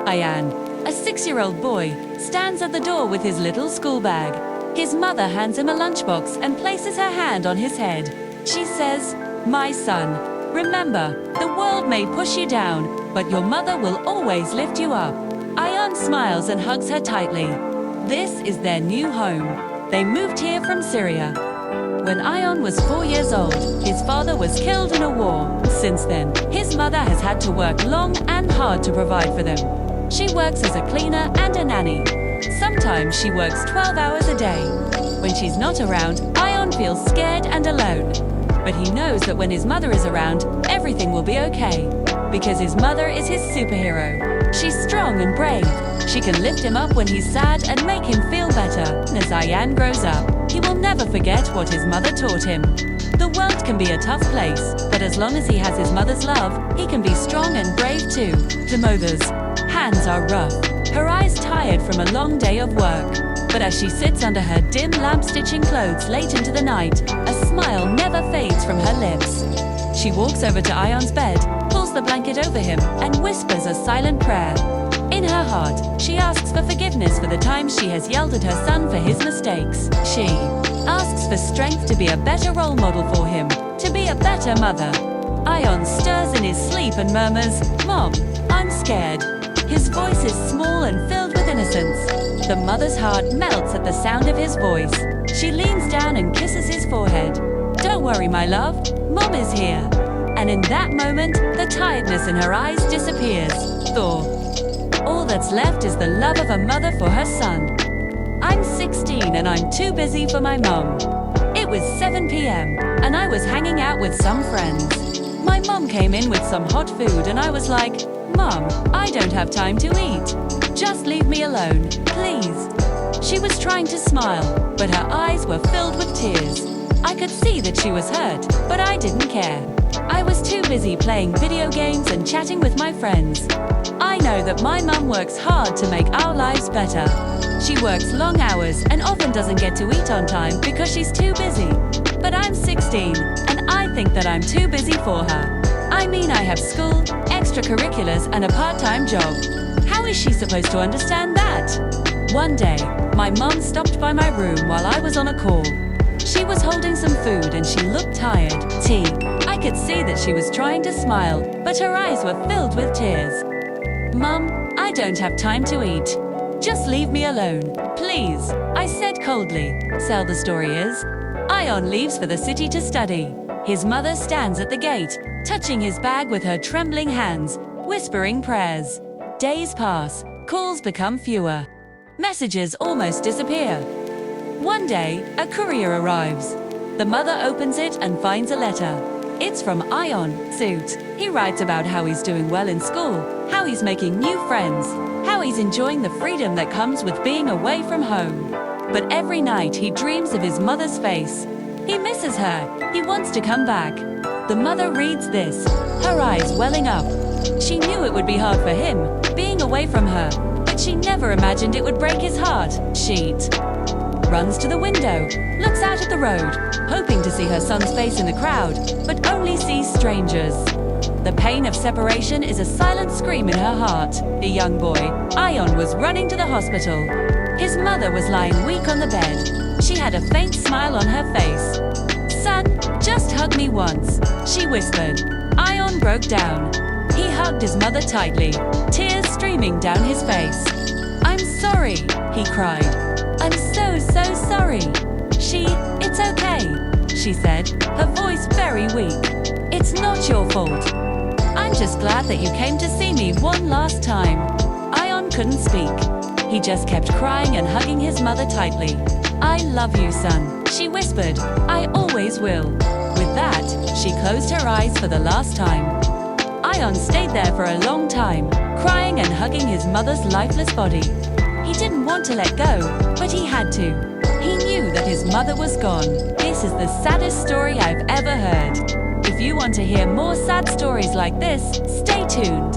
Ayaan, a 6-year-old boy, stands at the door with his little school bag. His mother hands him a lunchbox and places her hand on his head. She says, "My son, remember, the world may push you down, but your mother will always lift you up." Ayaan smiles and hugs her tightly. This is their new home. They moved here from Syria. When Ayaan was 4 years old, his father was killed in a war. Since then, his mother has had to work long and hard to provide for them. She works as a cleaner and a nanny. Sometimes she works 12 hours a day. When she's not around, Ayaan feels scared and alone. But he knows that when his mother is around, everything will be okay. Because his mother is his superhero. She's strong and brave. She can lift him up when he's sad and make him feel better. As Ayaan grows up, he will never forget what his mother taught him. The world can be a tough place, but as long as he has his mother's love, he can be strong and brave too. The mother's hands are rough, her eyes tired from a long day of work. But as she sits under her dim lamp stitching clothes late into the night, a smile never fades from her lips. She walks over to Ayaan's bed, pulls the blanket over him, and whispers a silent prayer. In her heart, she asks for forgiveness for the times she has yelled at her son for his mistakes. She asks for strength to be a better role model for him, to be a better mother. Ayaan stirs in his sleep and murmurs, "Mom, I'm scared." His voice is small and filled with innocence. The mother's heart melts at the sound of his voice. She leans down and kisses his forehead. "Don't worry, my love, Mom is here." And in that moment, the tiredness in her eyes disappears. All that's left is the love of a mother for her son. I'm 16 and I'm too busy for my mom. It was 7 p.m. and I was hanging out with some friends. My mom came in with some hot food and I was like, "Mom, I don't have time to eat. Just leave me alone, please." She was trying to smile, but her eyes were filled with tears. I could see that she was hurt, but I didn't care. I was too busy playing video games and chatting with my friends. I know that my mum works hard to make our lives better. She works long hours and often doesn't get to eat on time because she's too busy. But I'm 16, and I think that I'm too busy for her. I mean, I have school, extracurriculars, and a part-time job. How is she supposed to understand that? One day, my mum stopped by my room while I was on a call. She was holding some food and she looked tired. I could see that she was trying to smile, but her eyes were filled with tears. "Mum, I don't have time to eat. Just leave me alone, please," I said coldly. So the story is, Ayaan leaves for the city to study. His mother stands at the gate, touching his bag with her trembling hands, whispering prayers. Days pass, calls become fewer. Messages almost disappear. One day, a courier arrives. The mother opens it and finds a letter. It's from Ayaan. He writes about how he's doing well in school, how he's making new friends, how he's enjoying the freedom that comes with being away from home. But every night he dreams of his mother's face. He misses her. He wants to come back. The mother reads this, her eyes welling up. She knew it would be hard for him, being away from her, but she never imagined it would break his heart. She runs to the window, looks out at the road, hoping to see her son's face in the crowd, but only sees strangers. The pain of separation is a silent scream in her heart. The young boy, Ayaan, was running to the hospital. His mother was lying weak on the bed. She had a faint smile on her face. "Son, just hug me once," she whispered. Ayaan broke down. He hugged his mother tightly, tears streaming down his face. "I'm sorry," he cried. "I'm so sorry." "It's okay," she said, her voice very weak. "It's not your fault. I'm just glad that you came to see me one last time." Ayaan couldn't speak. He just kept crying and hugging his mother tightly. "I love you, son," she whispered. "I always will." With that, she closed her eyes for the last time. Ayaan stayed there for a long time, crying and hugging his mother's lifeless body. He didn't want to let go, but he had to. He knew that his mother was gone. This is the saddest story I've ever heard. If you want to hear more sad stories like this, stay tuned.